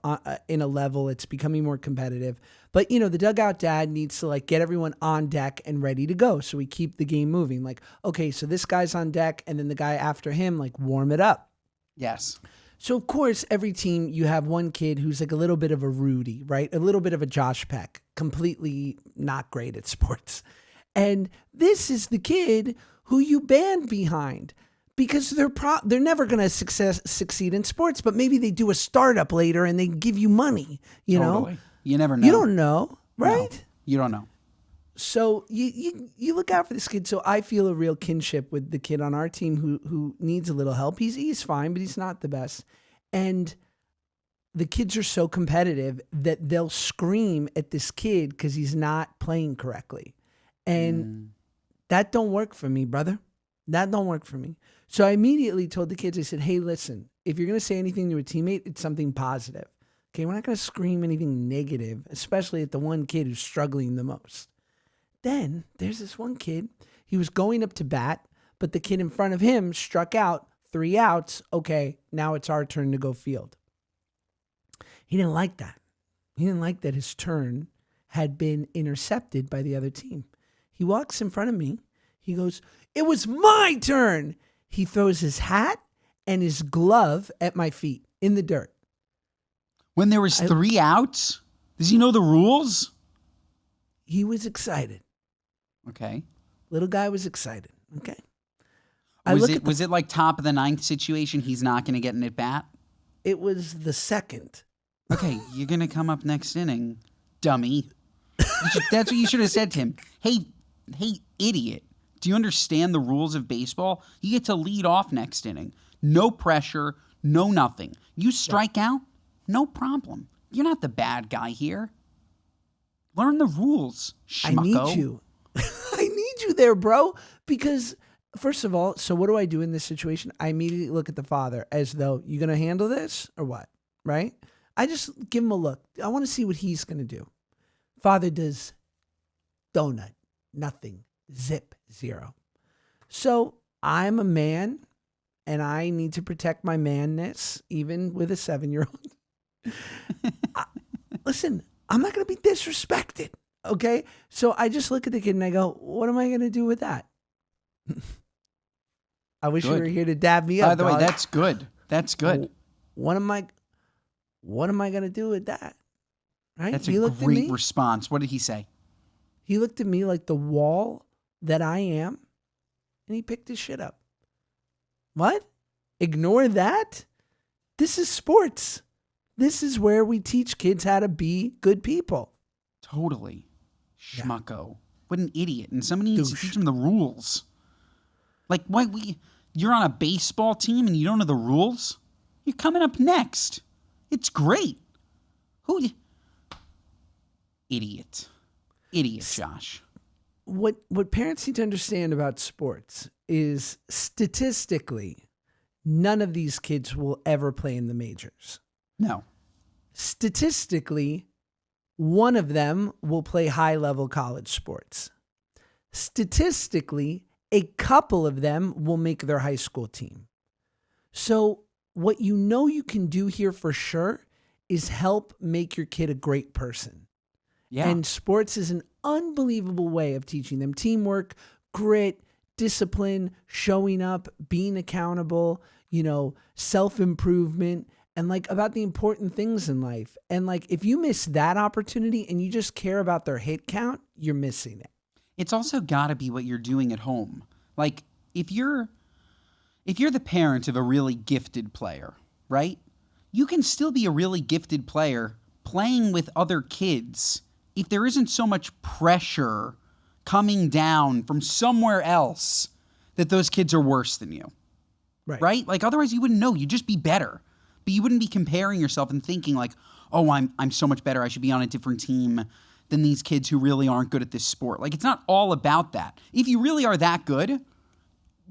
in a level. It's becoming more competitive. But you know, the Dugout Dad needs to like get everyone on deck and ready to go, so we keep the game moving. Like, okay, so this guy's on deck, and then the guy after him, like warm it up.
Yes.
So of course, every team you have one kid who's like a little bit of a Rudy, right? A little bit of a Josh Peck, completely not great at sports. And this is the kid who you band behind. Because they're never going to succeed in sports, but maybe they do a startup later and they give you money, you know?
You never know.
You don't know, right?
No, you don't know.
So you look out for this kid. So I feel a real kinship with the kid on our team who needs a little help. He's fine, but he's not the best. And the kids are so competitive that they'll scream at this kid because he's not playing correctly. And that don't work for me, brother. That don't work for me. So I immediately told the kids, I said, hey, listen, if you're going to say anything to a teammate, it's something positive. Okay, we're not going to scream anything negative, especially at the one kid who's struggling the most. Then there's this one kid. He was going up to bat, but the kid in front of him struck out, 3 outs. Okay, now it's our turn to go field. He didn't like that. He didn't like that his turn had been intercepted by the other team. He walks in front of me. He goes, it was my turn. He throws his hat and his glove at my feet in the dirt.
When there was 3 outs? Does he know the rules?
He was excited.
Okay.
Little guy was excited. Okay.
Was it like top of the 9th situation? He's not going to get an at bat?
It was the second.
Okay, you're going to come up next inning, dummy. That's what you should have said to him. Hey, idiot. Do you understand the rules of baseball? You get to lead off next inning. No pressure, no nothing. You strike out, no problem. You're not the bad guy here. Learn the rules, schmucko.
I need you. I need you there, bro. Because, first of all, so what do I do in this situation? I immediately look at the father as though, you going to handle this or what? Right? I just give him a look. I want to see what he's going to do. Father does donut, nothing, zip, 0. So I'm a man and I need to protect my manness, even with a 7-year-old. Listen, I'm not going to be disrespected. Okay. So I just look at the kid and I go, what am I going to do with that? I wish you were here to dab me up.
By the way,
dog.
that's good. That's good.
What am I what am I going to do with that? Right?
That's
He
a
looked at
great
me.
response. What did he say?
He looked at me like the wall that I am, and he picked his shit up. What? Ignore that? This is sports. This is where we teach kids how to be good people.
Totally.
Yeah.
Schmucko. What an idiot. And somebody needs to
Douche.
teach him the rules. Like, you're on a baseball team and you don't know the rules? You're coming up next. It's great. Idiot. Idiot, Josh.
What parents need to understand about sports is statistically, none of these kids will ever play in the majors.
No.
Statistically, one of them will play high-level college sports. Statistically, a couple of them will make their high school team. So what you know you can do here for sure is help make your kid a great person.
Yeah.
And sports is an unbelievable way of teaching them teamwork, grit, discipline, showing up, being accountable, self-improvement, and like about the important things in life. And like if you miss that opportunity and you just care about their hit count, you're missing it.
It's also got to be what you're doing at home. Like if you're the parent of a really gifted player, right? You can still be a really gifted player playing with other kids if there isn't so much pressure coming down from somewhere else that those kids are worse than you. Right? Like otherwise you wouldn't know. You'd just be better. But you wouldn't be comparing yourself and thinking like, oh, I'm so much better. I should be on a different team than these kids who really aren't good at this sport. Like it's not all about that. If you really are that good,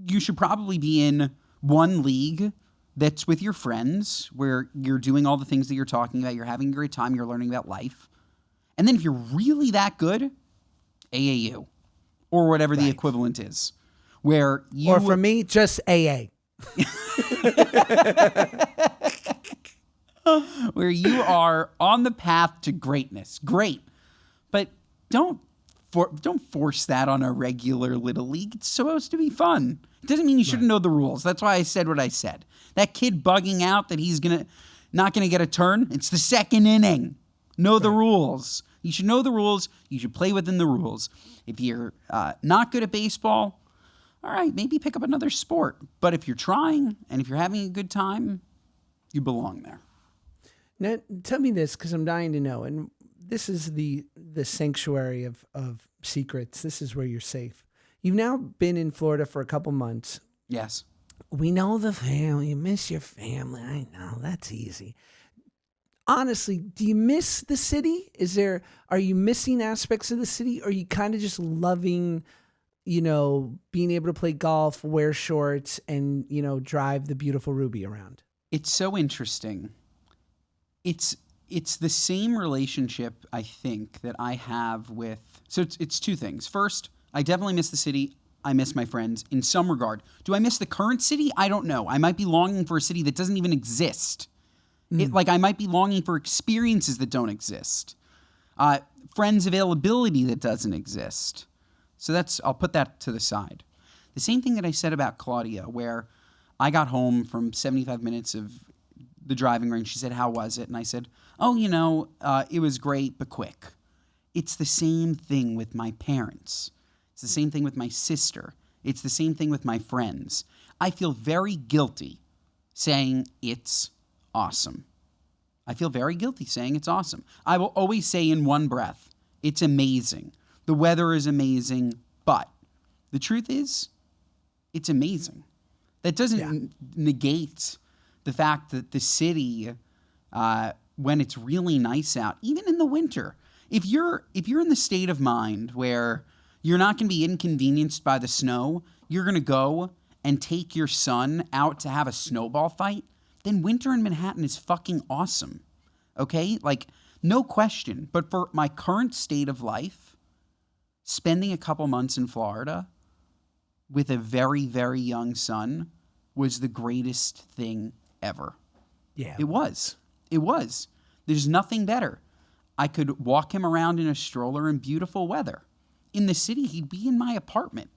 you should probably be in one league that's with your friends where you're doing all the things that you're talking about. You're having a great time. You're learning about life. And then if you're really that good, AAU or whatever the equivalent is, where you...
Or for me, just AA.
Where you are on the path to greatness. Great. But don't force that on a regular little league. It's supposed to be fun. It doesn't mean you shouldn't know the rules. That's why I said what I said. That kid bugging out that he's not gonna get a turn. It's the second inning. Know the rules. You should know the rules. You should play within the rules. If you're not good at baseball, all right, maybe pick up another sport. But if you're trying and if you're having a good time, you belong there.
Now, tell me this, because I'm dying to know. And this is the sanctuary of secrets. This is where you're safe. You've now been in Florida for a couple months.
Yes.
We know the family. You miss your family. I know. That's easy. Honestly, do you miss the city? Are you missing aspects of the city? Or are you kind of just loving, being able to play golf, wear shorts, and, drive the beautiful Ruby around?
It's so interesting. It's the same relationship, I think, that I have with... So it's two things. First, I definitely miss the city. I miss my friends in some regard. Do I miss the current city? I don't know. I might be longing for a city that doesn't even exist. I might be longing for experiences that don't exist. Friends availability that doesn't exist. So I'll put that to the side. The same thing that I said about Claudia, where I got home from 75 minutes of the driving range. She said, how was it? And I said, oh, it was great, but quick. It's the same thing with my parents. It's the same thing with my sister. It's the same thing with my friends. I feel very guilty saying it's awesome. I feel very guilty saying it's awesome. I will always say in one breath, it's amazing. The weather is amazing, but the truth is, it's amazing. That doesn't negate the fact that the city, when it's really nice out, even in the winter, if you're in the state of mind where you're not going to be inconvenienced by the snow, you're going to go and take your son out to have a snowball fight, then winter in Manhattan is fucking awesome. Okay? Like, no question. But for my current state of life, spending a couple months in Florida with a very, very young son was the greatest thing ever.
Yeah.
It was. It was. There's nothing better. I could walk him around in a stroller in beautiful weather. In the city, he'd be in my apartment.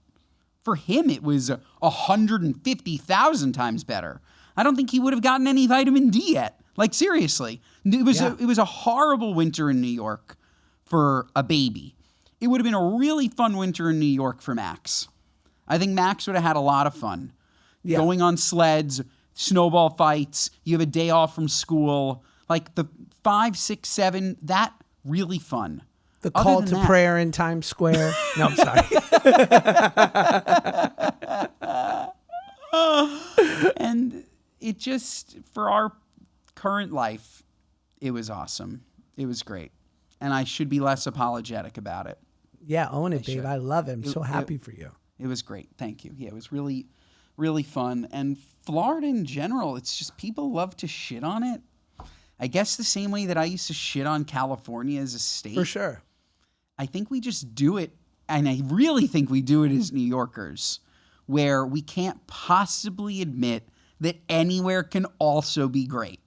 For him, it was 150,000 times better. I don't think he would have gotten any vitamin D yet, Like, seriously. It was a horrible winter in New York for a baby. It would have been a really fun winter in New York for Max. I think Max would have had a lot of fun.
Yeah.
Going on sleds, snowball fights, you have a day off from school. Like the 5, 6, 7, that really fun.
The call to prayer in Times Square. No, I'm sorry.
And it just, for our current life, it was awesome. It was great. And I should be less apologetic about it.
Yeah, own it, babe. I love it. I'm so happy for you.
It was great. Thank you. Yeah, it was really, really fun. And Florida in general, it's just people love to shit on it. I guess the same way that I used to shit on California as a state.
For sure.
I think we just do it, and I really think we do it as New Yorkers, where we can't possibly admit that anywhere can also be great.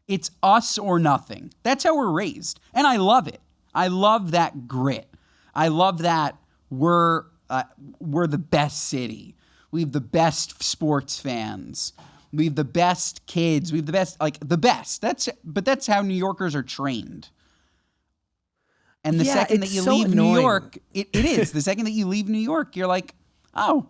It's us or nothing. That's how we're raised. And I love it. I love that grit. I love that we're the best city. We have the best sports fans. We have the best kids. We have the best, but that's how New Yorkers are trained. And the second that you leave New York, it is. The second that you leave New York, you're like, oh,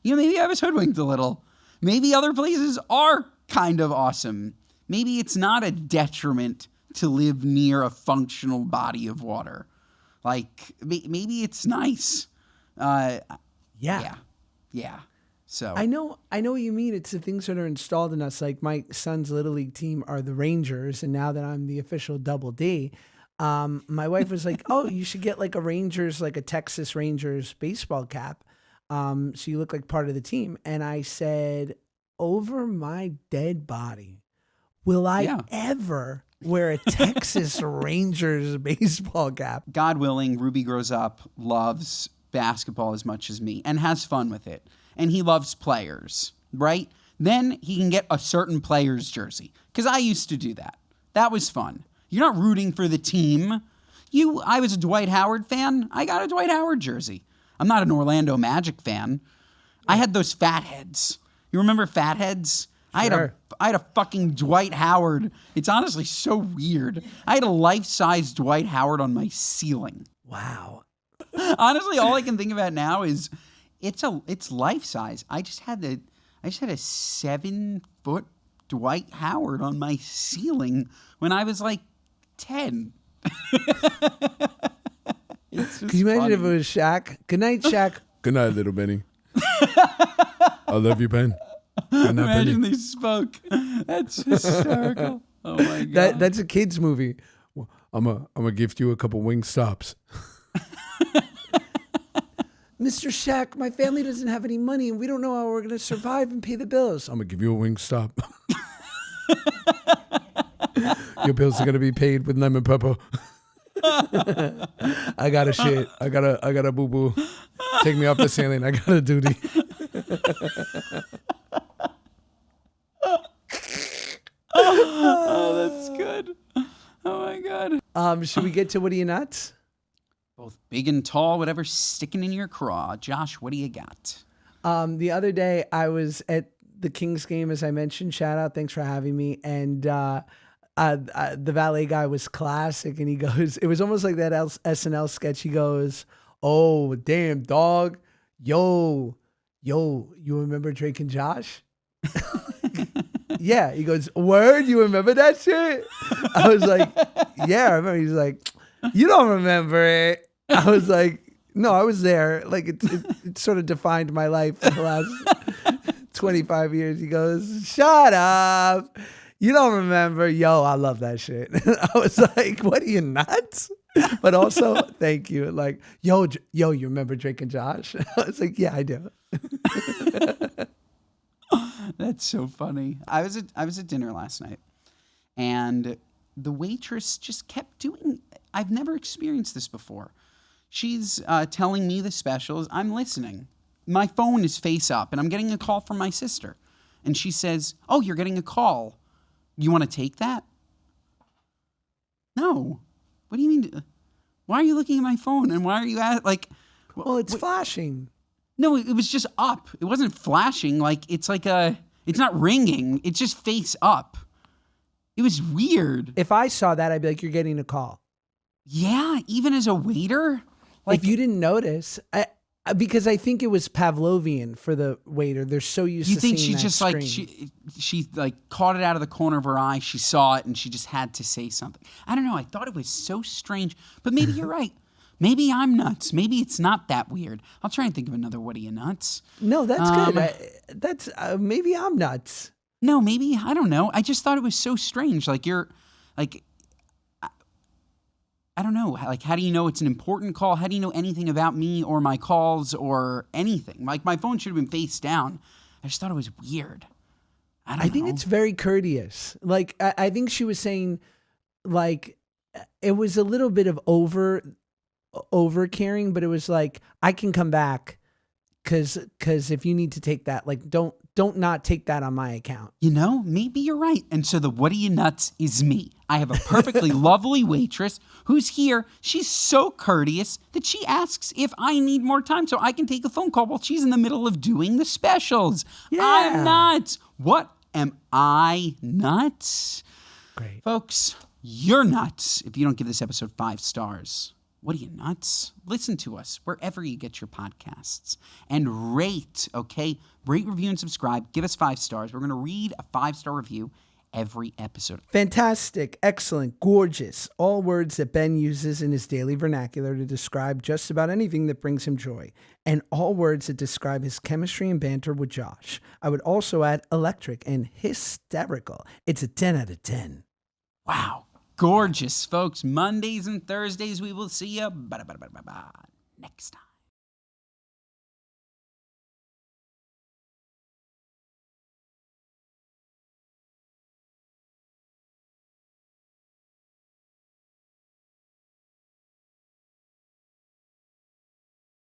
maybe I was hoodwinked a little. Maybe other places are kind of awesome. Maybe it's not a detriment to live near a functional body of water. Like, maybe it's nice. Yeah. So
I know what you mean. It's the things that are installed in us. Like my son's Little League team are the Rangers, and now that I'm the official Double D, my wife was like, "Oh, you should get like a Texas Rangers baseball cap, so you look like part of the team." And I said, "Over my dead body, will I ever wear a Texas Rangers baseball cap?"
God willing, Ruby grows up, loves basketball as much as me, and has fun with it. And he loves players, right? Then he can get a certain player's jersey. Because I used to do that. That was fun. You're not rooting for the team. I was a Dwight Howard fan. I got a Dwight Howard jersey. I'm not an Orlando Magic fan. I had those fatheads. You remember fatheads?
Sure.
I had a fucking Dwight Howard. It's honestly so weird. I had a life-size Dwight Howard on my ceiling.
Wow.
Honestly, all I can think about now is it's life size. I just had a 7-foot Dwight Howard on my ceiling when I was like 10.
Can you imagine if it was Shaq? Good night, Shaq.
Good night, little Benny. I love you, Ben. Good night,
Imagine
Benny.
they spoke. That's hysterical. Oh my god.
That's a kid's movie.
I'm gonna gift you a couple wing stops.
Mr. Shaq, my family doesn't have any money and we don't know how we're going to survive and pay the bills.
I'm gonna give you a wing stop. Your bills are gonna be paid with lemon pepper.
I got a shit.
I got a boo boo. Take me off the ceiling. I got a duty.
Oh, that's good. Oh my god.
Should we get to what are you nuts?
Both big and tall, whatever's sticking in your craw. Josh, what do you got?
The other day I was at the Kings game, as I mentioned. Shout out, thanks for having me. And the valet guy was classic, and he goes, it was almost like that SNL sketch. He goes, "Oh damn dog, yo, you remember Drake and Josh?" Yeah, he goes, "Word, you remember that shit?" I was like, "Yeah, I remember." He's like, "You don't remember it." I was like, "No, I was there." Like it sort of defined my life for the last 25 years. He goes, "Shut up. You don't remember." Yo, I love that shit. I was like, "What are you nuts?" But also, thank you. Like, yo, you remember Drake and Josh? I was like, "Yeah, I do."
That's so funny. I was at dinner last night, and the waitress just kept doing. I've never experienced this before. She's telling me the specials. I'm listening. My phone is face up, and I'm getting a call from my sister, and she says, "Oh, you're getting a call. You want to take that?" No. What do you mean? Why are you looking at my phone? And why are you
Well, it's flashing.
No, it was just up. It wasn't flashing. It's not ringing. It's just face up. It was weird.
If I saw that, I'd be like, you're getting a call.
Yeah, even as a waiter.
If you didn't notice, because I think it was Pavlovian for the waiter. They're so used
You
to
think
seeing
she
that
just
screen.
she caught it out of the corner of her eye. She saw it and she just had to say something. I don't know. I thought it was so strange, but maybe you're right. Maybe I'm nuts. Maybe it's not that weird. I'll try and think of another what are you nuts?
No, that's good. That's maybe I'm nuts.
No, maybe I don't know. I just thought it was so strange. Like you're like I don't know. Like, how do you know it's an important call? How do you know anything about me or my calls or anything? Like, my phone should have been face down. I just thought it was weird. I
think it's very courteous. Like, I think she was saying, like, it was a little bit of over caring, but it was like, I can come back because if you need to take that, like, don't not take that on my account.
You know, maybe you're right. And so the what are you nuts is me. I have a perfectly lovely waitress who's here. She's so courteous that she asks if I need more time so I can take a phone call while she's in the middle of doing the specials.
Yeah.
I'm nuts. What am I nuts?
Great.
Folks, you're nuts if you don't give this episode 5 stars. What are you, nuts? Listen to us wherever you get your podcasts. And rate, okay? Rate, review, and subscribe. Give us 5 stars. We're going to read a 5-star review every episode.
Fantastic, excellent, gorgeous. All words that Ben uses in his daily vernacular to describe just about anything that brings him joy. And all words that describe his chemistry and banter with Josh. I would also add electric and hysterical. It's a 10 out of 10.
Wow. Gorgeous, folks. Mondays and Thursdays, we will see you next time.